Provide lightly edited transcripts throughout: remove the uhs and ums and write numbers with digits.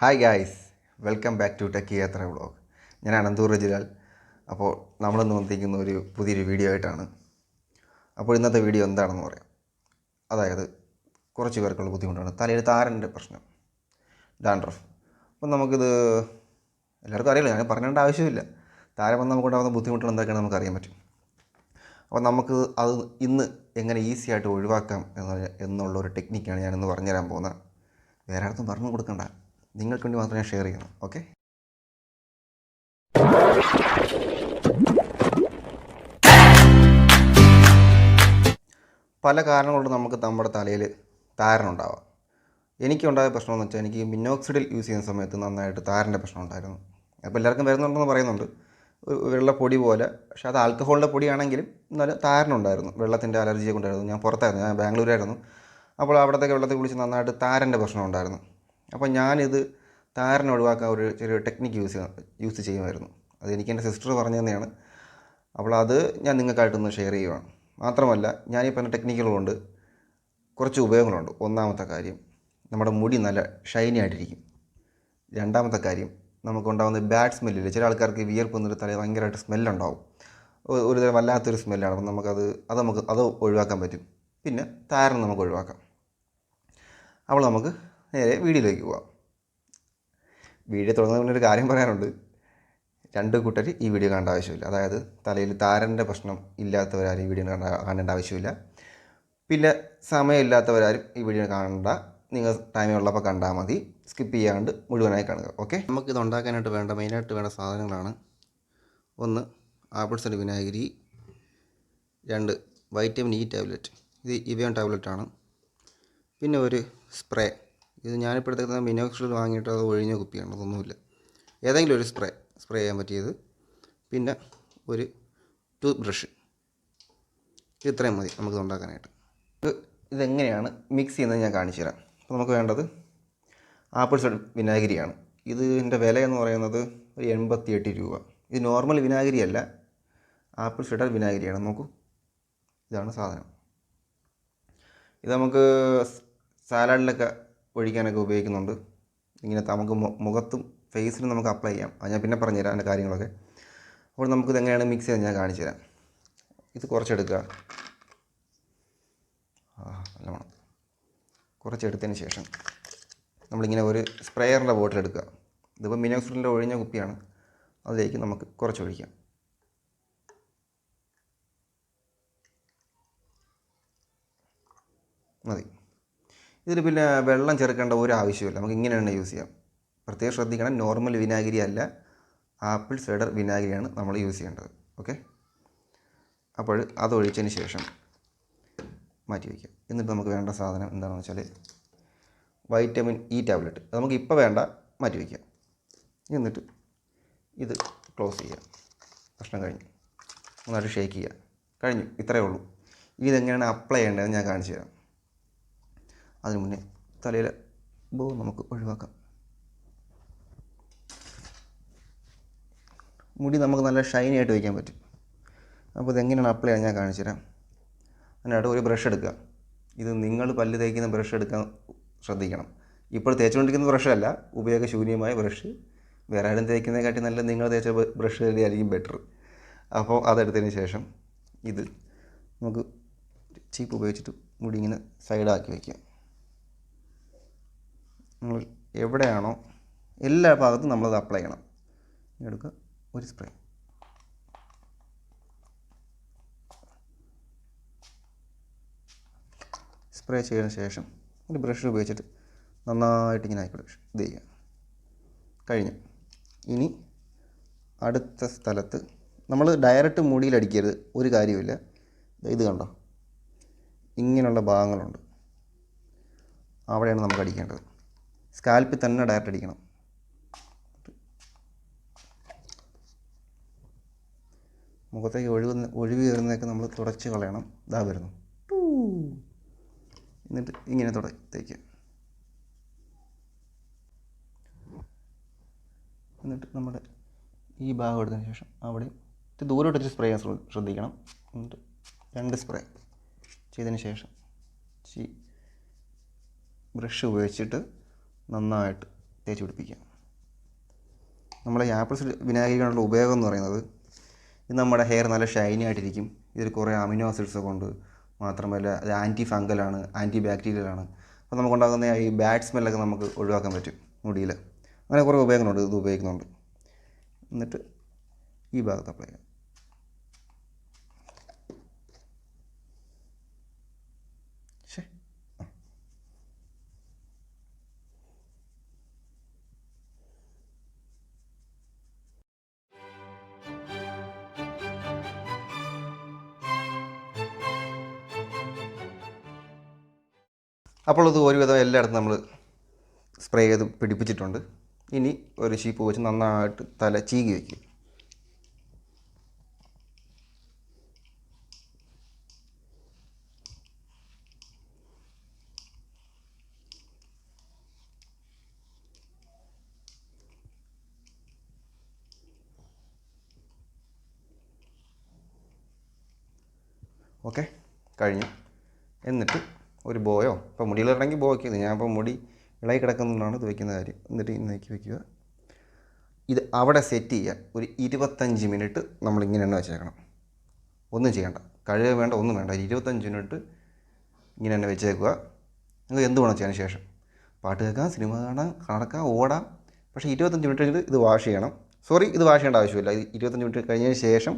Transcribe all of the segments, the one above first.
Hi guys, welcome back to techie യാത്ര vlog. ഞാൻ അനന്തൂർ രജിലാൽ. അപ്പോൾ നമ്മളിന്ന് വന്നിരിക്കുന്ന ഒരു പുതിയൊരു വീഡിയോ ആയിട്ടാണ്. അപ്പോൾ ഇന്നത്തെ വീഡിയോ എന്താണെന്ന് പറയാം. അതായത് കുറച്ച് പേർക്കുള്ള ബുദ്ധിമുട്ടാണ് തലയിൽ താരൻ്റെ പ്രശ്നം, ഡാൻഡ്രഫ്. അപ്പം നമുക്കിത് എല്ലാവർക്കും അറിയില്ല, ഞാൻ പറഞ്ഞേണ്ട ആവശ്യമില്ല. താരം വന്ന് നമുക്കുണ്ടാകുന്ന ബുദ്ധിമുട്ടുകൾ എന്തൊക്കെയാണ് നമുക്കറിയാൻ പറ്റും. അപ്പോൾ നമുക്ക് അത് ഇന്ന് എങ്ങനെ ഈസി ആയിട്ട് ഒഴിവാക്കാം എന്നുള്ളൊരു ടെക്നിക്കാണ് ഞാനിന്ന് പറഞ്ഞുതരാൻ പോകുന്നത്. വേറെ ആർക്കും പറഞ്ഞു കൊടുക്കണ്ട, നിങ്ങൾക്ക് വേണ്ടി മാത്രമേ ഷെയർ ചെയ്യണം. ഓക്കെ, പല കാരണങ്ങൾ കൊണ്ട് നമുക്ക് നമ്മുടെ തലയിൽ താരനുണ്ടാവാം. എനിക്കുണ്ടായ പ്രശ്നം എന്ന് വെച്ചാൽ എനിക്ക് മിനോക്സിഡിൽ യൂസ് ചെയ്യുന്ന സമയത്ത് നന്നായിട്ട് താരൻ്റെ പ്രശ്നം ഉണ്ടായിരുന്നു. അപ്പോൾ എല്ലാവർക്കും വരുന്നുണ്ടെന്ന് പറയുന്നുണ്ട്, വെള്ളപ്പൊടി പോലെ. പക്ഷേ അത് ആൽക്കഹോളിൻ്റെ പൊടിയാണെങ്കിലും എന്നാലും താരനുണ്ടായിരുന്നു. വെള്ളത്തിൻ്റെ അലർജിയൊക്കെ ഉണ്ടായിരുന്നു. ഞാൻ പുറത്തായിരുന്നു, ഞാൻ ബാംഗ്ലൂരായിരുന്നു. അപ്പോൾ അവിടത്തേക്ക് വെള്ളത്തിൽ കുളിച്ച് നന്നായിട്ട് താരൻ്റെ പ്രശ്നം ഉണ്ടായിരുന്നു. അപ്പോൾ ഞാനിത് താരൻ ഒഴിവാക്കാൻ ഒരു ചെറിയ ടെക്നിക്ക് യൂസ് ചെയ്യുമായിരുന്നു. അത് എനിക്ക് എൻ്റെ സിസ്റ്റർ പറഞ്ഞു തന്നെയാണ്. അപ്പോൾ അത് ഞാൻ നിങ്ങൾക്കായിട്ടൊന്ന് ഷെയർ ചെയ്യുവാണ്. മാത്രമല്ല, ഞാനീ പറഞ്ഞ ടെക്നിക്കുകളുണ്ട് കുറച്ച് ഉപയോഗങ്ങളുണ്ട്. ഒന്നാമത്തെ കാര്യം, നമ്മുടെ മുടി നല്ല ഷൈനി ആയിട്ടിരിക്കും. രണ്ടാമത്തെ കാര്യം, നമുക്കുണ്ടാകുന്ന ബാഡ് സ്മെല്ലില്ല. ചില ആൾക്കാർക്ക് വിയർപ്പ് വന്നിട്ട് തല ഭയങ്കരമായിട്ട് സ്മെല്ലുണ്ടാവും. ഒരു തരം വല്ലാത്തൊരു സ്മെല്ലാണ്. അപ്പം അത് ഒഴിവാക്കാൻ പറ്റും. പിന്നെ താരൻ നമുക്ക് ഒഴിവാക്കാം. അപ്പോൾ നമുക്ക് നേരെ വീഡിയോയിലേക്ക് പോകാം. വീഡിയോ തുടങ്ങുന്നതിന് ഒരു കാര്യം പറയാനുണ്ട്. രണ്ട് കൂട്ടർ ഈ വീഡിയോ കാണേണ്ട ആവശ്യമില്ല. അതായത് തലയിൽ താരൻ്റെ പ്രശ്നം ഇല്ലാത്തവരാരും ഈ വീഡിയോ കാണേണ്ട ആവശ്യമില്ല. പിന്നെ സമയമില്ലാത്തവരാരും ഈ വീഡിയോ കാണണ്ട. നിങ്ങൾ ടൈമുള്ളപ്പോൾ കണ്ടാൽ മതി, സ്കിപ്പ് ചെയ്യാണ്ട് മുഴുവനായി കാണുക. ഓക്കെ, നമുക്കിത് ഉണ്ടാക്കാനായിട്ട് മെയിനായിട്ട് വേണ്ട സാധനങ്ങളാണ്: ഒന്ന്, ആപ്പിൾ സൈഡർ വിനാഗിരി. രണ്ട്, വൈറ്റമിൻ ഇ ടാബ്ലറ്റ്. ഇത് ഇവയോൺ ടാബ്ലറ്റാണ്. പിന്നെ ഒരു സ്പ്രേ. ഇത് ഞാനിപ്പോഴത്തേക്ക് മിനോക്സിഡിൽ വാങ്ങിയിട്ട് അത് ഒഴിഞ്ഞ കുപ്പിയാണ്, അതൊന്നുമില്ല. ഏതെങ്കിലും ഒരു സ്പ്രേ ചെയ്യാൻ പറ്റിയത്. പിന്നെ ഒരു ടൂത്ത് ബ്രഷ്. ഇത്രയും മതി നമുക്കിത് ഉണ്ടാക്കാനായിട്ട്. ഇതെങ്ങനെയാണ് മിക്സ് ചെയ്യുന്നത് ഞാൻ കാണിച്ചു തരാം. അപ്പോൾ നമുക്ക് വേണ്ടത് ആപ്പിൾ സൈഡർ വിനാഗിരിയാണ്. ഇതിൻ്റെ വില എന്ന് പറയുന്നത് ഒരു 88 രൂപ. ഇത് നോർമൽ വിനാഗിരി അല്ല, ആപ്പിൾ സൈഡർ വിനാഗിരിയാണ്. നോക്കൂ, ഇതാണ് സാധനം. ഇത് നമുക്ക് സാലഡിലൊക്കെ ഒഴിക്കാനൊക്കെ ഉപയോഗിക്കുന്നുണ്ട്. ഇങ്ങനെ നമുക്ക് മുഖത്തും ഫേസിലും നമുക്ക് അപ്ലൈ ചെയ്യാം. അത് ഞാൻ പിന്നെ പറഞ്ഞുതരാം അതിൻ്റെ കാര്യങ്ങളൊക്കെ. അപ്പോൾ നമുക്കിത് എങ്ങനെയാണ് മിക്സ് ചെയ്ത് ഞാൻ കാണിച്ചു തരാം. ഇത് കുറച്ചെടുക്കുക. നല്ലവണ്ണം കുറച്ചെടുത്തതിന് ശേഷം നമ്മളിങ്ങനെ ഒരു സ്പ്രേയറിൻ്റെ ബോട്ടിൽ എടുക്കുക. ഇതിപ്പോൾ മിനോക്സിഡിൻ്റെ ഒഴിഞ്ഞ കുപ്പിയാണ്, അതിലേക്ക് നമുക്ക് കുറച്ചൊഴിക്കാം. മതി. ഇതിൽ പിന്നെ വെള്ളം ചേർക്കേണ്ട ഒരു ആവശ്യമില്ല, നമുക്ക് ഇങ്ങനെ തന്നെ യൂസ് ചെയ്യാം. പ്രത്യേകം ശ്രദ്ധിക്കണം, നോർമൽ വിനാഗിരി അല്ല, ആപ്പിൾ സൈഡർ വിനാഗിരിയാണ് നമ്മൾ യൂസ് ചെയ്യേണ്ടത്. ഓക്കെ, അപ്പോൾ അതൊഴിച്ചതിന് ശേഷം മാറ്റി വയ്ക്കുക. എന്നിട്ട് നമുക്ക് വേണ്ട സാധനം എന്താണെന്ന് വെച്ചാൽ വൈറ്റമിൻ ഇ ടാബ്ലറ്റ്. അത് നമുക്ക് ഇപ്പോൾ വേണ്ട, മാറ്റി വയ്ക്കുക. എന്നിട്ട് ഇത് ക്ലോസ് ചെയ്യുക. ഭക്ഷണം കഴിഞ്ഞ് നന്നായിട്ട് ഷേക്ക് ചെയ്യുക. കഴിഞ്ഞു, ഇത്രയേ ഉള്ളൂ. ഇതെങ്ങനെയാണ് അപ്ലൈ ചെയ്യേണ്ടതെന്ന് ഞാൻ കാണിച്ചു തരാം. അതിന് മുന്നേ തലയിൽ നമുക്ക് ഒഴിവാക്കാം. മുടി നമുക്ക് നല്ല ഷൈനി ആയിട്ട് വയ്ക്കാൻ പറ്റും. അപ്പോൾ ഇതെങ്ങനെയാണ് അപ്ലൈ ചെയ്യാൻ ഞാൻ കാണിച്ചു തരാം. അതിനായിട്ട് ഒരു ബ്രഷ് എടുക്കുക. ഇത് നിങ്ങൾ പല്ല് തേക്കുന്ന ബ്രഷ് എടുക്കാൻ ശ്രദ്ധിക്കണം. ഇപ്പോൾ തേച്ചുകൊണ്ടിരിക്കുന്ന ബ്രഷല്ല, ഉപയോഗശൂന്യമായ ബ്രഷ്. വേറെ ആരും തേക്കുന്നതിനെക്കാട്ടി നല്ല നിങ്ങൾ തേച്ച ബ്രഷ് തന്നെയായിരിക്കും ബെറ്റർ. അപ്പോൾ അതെടുത്തതിന് ശേഷം ഇത് നമുക്ക് ചീപ്പ് ഉപയോഗിച്ചിട്ട് മുടി ഇങ്ങനെ സൈഡാക്കി വയ്ക്കുക. നമ്മൾ എവിടെയാണോ എല്ലാ ഭാഗത്തും നമ്മളത് അപ്ലൈ ചെയ്യണം. എടുക്കുക, ഒരു സ്പ്രേ. സ്പ്രേ ചെയ്തതിന് ശേഷം ഒരു ബ്രഷ് ഉപയോഗിച്ചിട്ട് നന്നായിട്ട് ഇങ്ങനെ ആയിക്കോട്ടെ ഇത് ചെയ്യുക. കഴിഞ്ഞു. ഇനി അടുത്ത സ്ഥലത്ത് നമ്മൾ ഡയറക്റ്റ് മുടിയിലടിക്കരുത്, ഒരു കാര്യമില്ല. ഇത് കണ്ടോ, ഇങ്ങനെയുള്ള ഭാഗങ്ങളുണ്ട്, അവിടെയാണ് നമുക്ക് അടിക്കേണ്ടത്. സ്കാൽപ്പിൽ തന്നെ ഡയറക്റ്റ് അടിക്കണം. മുഖത്തേക്ക് ഒഴിവ് കയറുന്നതൊക്കെ നമ്മൾ തുടച്ച് കളയണം. ഇതാ വരുന്നു. എന്നിട്ട് ഇങ്ങനെ തേക്കുക. എന്നിട്ട് നമ്മുടെ ഈ ഭാഗം എടുത്തതിന് ശേഷം അവിടെ ദൂരോട്ട് സ്പ്രേ ചെയ്യാൻ ശ്രദ്ധിക്കണം. എന്നിട്ട് 2 സ്പ്രേ ചെയ്തതിന് ശേഷം ബ്രഷ് ഉപയോഗിച്ചിട്ട് നന്നായിട്ട് തേച്ച് പിടിപ്പിക്കുക. നമ്മളെ ഈ ആപ്പിൾ വിനാഗിരികളുടെ ഉപയോഗം എന്ന് പറയുന്നത് ഇത് നമ്മുടെ ഹെയർ നല്ല ഷൈനി ആയിട്ടിരിക്കും. ഇതിൽ കുറേ അമിനോ ആസിഡ്സ് കൊണ്ട് മാത്രമല്ല അത് ആൻറ്റി ഫംഗലാണ്, ആൻറ്റി ബാക്ടീരിയലാണ്. അപ്പോൾ നമുക്കുണ്ടാകുന്ന ഈ ബാഡ് സ്മെല്ലൊക്കെ നമുക്ക് ഒഴിവാക്കാൻ പറ്റും മുടിയിൽ. അങ്ങനെ കുറേ ഉപയോഗങ്ങളുണ്ട് ഇത് ഉപയോഗിക്കുന്നുണ്ട്. എന്നിട്ട് ഈ ഭാഗത്ത് അപ്ലൈ ചെയ്യാം. ശരി. അപ്പോൾ ഇത് ഒരുവിധം എല്ലായിടത്തും നമ്മൾ സ്പ്രേ ചെയ്ത് പിടിപ്പിച്ചിട്ടുണ്ട്. ഇനി ഒരു ഷീപ്പ് വെച്ച് നന്നായിട്ട് തല ചീകി വയ്ക്കും. ഓക്കെ, കഴിഞ്ഞു. എന്നിട്ട് ഒരു ബോയോ, ഇപ്പോൾ മുടിയിലിറങ്ങി ബോ വയ്ക്കുന്നത്, ഞാൻ ഇപ്പോൾ മുടി ഇളകി കിടക്കുന്നതുകൊണ്ടാണ് ഇത് വയ്ക്കുന്ന കാര്യം. എന്നിട്ട് ഇന്നേക്ക് വയ്ക്കുക. ഇത് അവിടെ സെറ്റ് ചെയ്യാൻ ഒരു 25 മിനിറ്റ് നമ്മളിങ്ങനെ തന്നെ വെച്ചേക്കണം. ഒന്നും ചെയ്യണ്ട, കഴുകുക വേണ്ട, ഒന്നും വേണ്ട. 25 മിനിറ്റ് ഇങ്ങനെ തന്നെ വെച്ചേക്കുക. നിങ്ങൾക്ക് എന്ത് വേണം ചെയ്യാൻ ശേഷം പാട്ട് കേൾക്കാം, സിനിമ കാണാം, നടക്കാം, ഓടാം. പക്ഷേ 25 മിനിറ്റ് കഴിഞ്ഞിട്ട് ഇത് വാഷ് ചെയ്യണം. ഇത് വാഷ് ചെയ്യേണ്ട ആവശ്യമില്ല. 25 മിനിറ്റ് കഴിഞ്ഞതിന് ശേഷം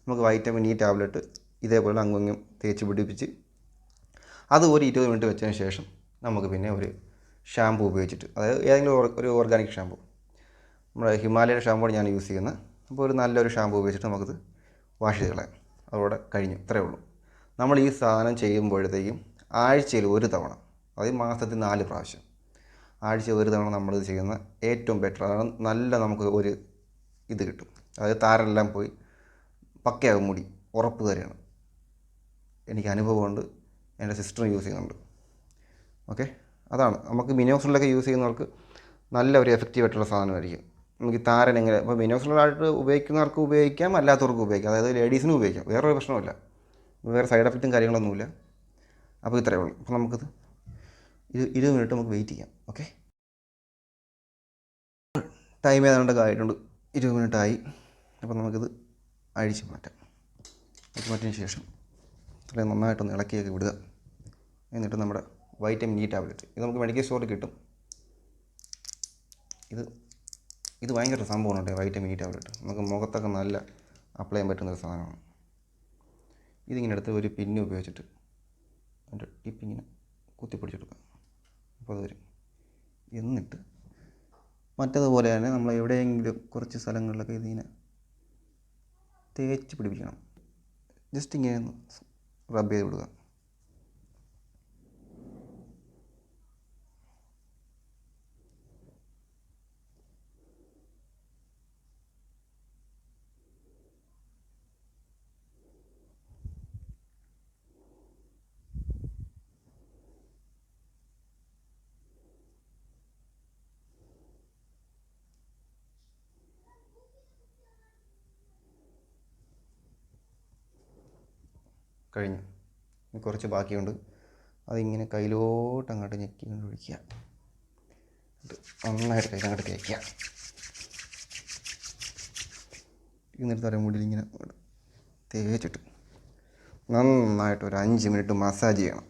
നമുക്ക് വൈറ്റമിൻ ഇ ടാബ്ലറ്റ് ഇതേപോലെ അങ്ങും തേച്ച് പിടിപ്പിച്ച് അത് ഒരു 20 മിനിറ്റ് വെച്ചതിന് ശേഷം നമുക്ക് പിന്നെ ഒരു ഷാമ്പു ഉപയോഗിച്ചിട്ട്, അതായത് ഏതെങ്കിലും ഒരു ഓർഗാനിക് ഷാമ്പു, നമ്മുടെ ഹിമാലയയുടെ ഷാമ്പുവാണ് ഞാൻ യൂസ് ചെയ്യുന്നത്. അപ്പോൾ ഒരു നല്ലൊരു ഷാമ്പു ഉപയോഗിച്ചിട്ട് നമുക്കത് വാഷ് ചെയ്ത് കളയാം. അതോടെ കഴിഞ്ഞു. ഇത്രയേ ഉള്ളൂ. നമ്മൾ ഈ സാധനം ചെയ്യുമ്പോഴത്തേക്കും ആഴ്ചയിൽ ഒരു തവണ, അതായത് മാസത്തിൽ 4 പ്രാവശ്യം, ആഴ്ചയിൽ ഒരു തവണ നമ്മളിത് ചെയ്യുന്ന ഏറ്റവും ബെറ്റർ. അതാണ് നല്ല നമുക്ക് ഒരു ഇത് കിട്ടും. അതായത് താരെല്ലാം പോയി പക്കയാകും മുടി, ഉറപ്പ് തന്നെയാണ്. എനിക്ക് അനുഭവമുണ്ട്, എൻ്റെ സിസ്റ്ററും യൂസ് ചെയ്യുന്നുണ്ട്. ഓക്കെ, അതാണ് നമുക്ക് മിനോക്സിലൊക്കെ യൂസ് ചെയ്യുന്നവർക്ക് നല്ല ഒരു എഫക്റ്റീവ് ആയിട്ടുള്ള സാധനമായിരിക്കും. നമുക്ക് ഈ താരൻ എങ്ങനെ, ഇപ്പോൾ മിനോക്സിലായിട്ട് ഉപയോഗിക്കുന്നവർക്ക് ഉപയോഗിക്കാം, അല്ലാത്തവർക്ക് ഉപയോഗിക്കാം. അതായത് ലേഡീസിനും ഉപയോഗിക്കാം, വേറൊരു പ്രശ്നമില്ല, വേറെ സൈഡ് എഫക്റ്റും കാര്യങ്ങളൊന്നുമില്ല. അപ്പോൾ ഇത്രയേ ഉള്ളൂ. അപ്പോൾ നമുക്കിത് 20 മിനിറ്റ് നമുക്ക് വെയിറ്റ് ചെയ്യാം. ഓക്കെ, ടൈം ഏതാണ്ട് ആയിട്ടുണ്ട്, 20 മിനിറ്റ് ആയി. അപ്പോൾ നമുക്കിത് അഴിച്ച് മാറ്റാം. അഴിച്ച് മാറ്റിയതിന് ശേഷം ഇത്രയും നന്നായിട്ടൊന്ന് ഇളക്കിയൊക്കെ വിടുക. എന്നിട്ട് നമ്മുടെ വൈറ്റമിൻ ഇ ടാബ്ലറ്റ്, ഇത് നമുക്ക് മെഡിക്കൽ സ്റ്റോറിൽ കിട്ടും. ഇത് ഭയങ്കര സംഭവമുണ്ട്, വൈറ്റമിൻ ഇ ടാബ്ലറ്റ്. നമുക്ക് മുഖത്തൊക്കെ നല്ല അപ്ലൈ ചെയ്യാൻ പറ്റുന്നൊരു സാധനമാണ്. ഇതിങ്ങനെ എടുത്ത് ഒരു പിന്ന് ഉപയോഗിച്ചിട്ട് അതിൻ്റെ ടിപ്പിങ്ങനെ കുത്തിപ്പിടിച്ചെടുക്കുക. അപ്പോൾ അത് വരും. എന്നിട്ട് മറ്റതുപോലെ തന്നെ നമ്മൾ എവിടെയെങ്കിലും കുറച്ച് സ്ഥലങ്ങളിലൊക്കെ ഇതിങ്ങനെ തേച്ച് പിടിപ്പിക്കണം. ജസ്റ്റ് ഇങ്ങനെ ഒന്ന് റബ്ബ് ചെയ്ത് വിടുക. കഴിഞ്ഞു. ഇനി കുറച്ച് ബാക്കിയുണ്ട്. അതിങ്ങനെ കയ്യിലോട്ട് അങ്ങോട്ട് ഞെക്കി കൊണ്ട് ഒഴിക്കുക. നന്നായിട്ട് കയ്യിലങ്ങോട്ട് തേക്കുക. എന്നിട്ട് തല മുടിയിൽ ഇങ്ങനെ തേച്ചിട്ട് നന്നായിട്ട് ഒരു 5 മിനിറ്റ് മസാജ് ചെയ്യണം.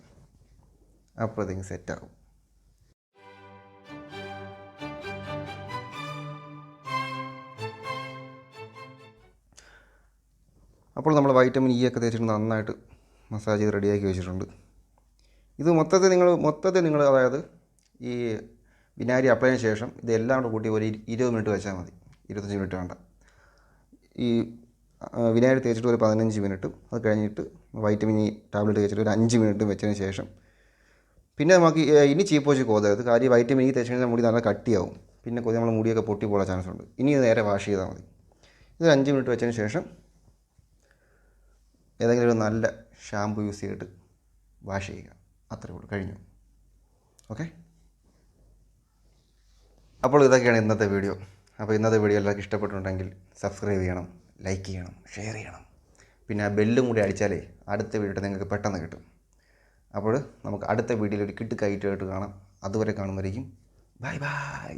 അപ്പോഴത്തേക്കും സെറ്റാകും. അപ്പോൾ നമ്മൾ വൈറ്റമിൻ ഇ ഒക്കെ തേച്ചിട്ട് നന്നായിട്ട് മസാജ് ചെയ്ത് റെഡിയാക്കി വെച്ചിട്ടുണ്ട്. ഇത് മൊത്തത്തിൽ നിങ്ങൾ അതായത് ഈ വിനാഗിരി അപ്ലൈ ചെയ്തതിന് ശേഷം ഇതെല്ലാം കൂടെ കൂട്ടി ഒരു 20 മിനിറ്റ് വെച്ചാൽ മതി. 25 മിനിറ്റ് വേണ്ട. ഈ വിനാഗിരി തേച്ചിട്ട് ഒരു 15 മിനിറ്റും, അത് കഴിഞ്ഞിട്ട് വൈറ്റമിൻ ഇ ടാബ്ലറ്റ് തേച്ചിട്ട് ഒരു 5 മിനിറ്റും വെച്ചതിന് ശേഷം പിന്നെ നമുക്ക് ഇനി ചീപ്പ് വെച്ച് കോതരുത്. കാര്യം വൈറ്റമിൻ ഇ തേച്ച് കഴിഞ്ഞാൽ മുടി നല്ല കട്ടിയാവും. പിന്നെ നമ്മൾ മുടിയൊക്കെ പൊട്ടി പോകാൻ ചാൻസ് ഉണ്ട്. ഇനി ഇത് നേരെ വാഷ് ചെയ്താൽ മതി. ഇത് 5 മിനിറ്റ് വെച്ചതിന് ശേഷം ഏതെങ്കിലും ഒരു നല്ല ഷാമ്പു യൂസ് ചെയ്തിട്ട് വാഷ് ചെയ്യുക. അത്രയേ ഉള്ളൂ, കഴിഞ്ഞു. ഓക്കെ, അപ്പോൾ ഇതൊക്കെയാണ് ഇന്നത്തെ വീഡിയോ. അപ്പോൾ ഇന്നത്തെ വീഡിയോ എല്ലാവർക്കും ഇഷ്ടപ്പെട്ടിട്ടുണ്ടെങ്കിൽ സബ്സ്ക്രൈബ് ചെയ്യണം, ലൈക്ക് ചെയ്യണം, ഷെയർ ചെയ്യണം. പിന്നെ ആ ബെല്ലും കൂടി അടിച്ചാലേ അടുത്ത വീഡിയോ നിങ്ങൾക്ക് പെട്ടെന്ന് കിട്ടും. അപ്പോൾ നമുക്ക് അടുത്ത വീഡിയോയിൽ ഒരു കിട്ടുകയറ്റായിട്ട് കാണാം. അതുവരെ കാണുമ്പോഴേക്കും ബൈ ബൈ.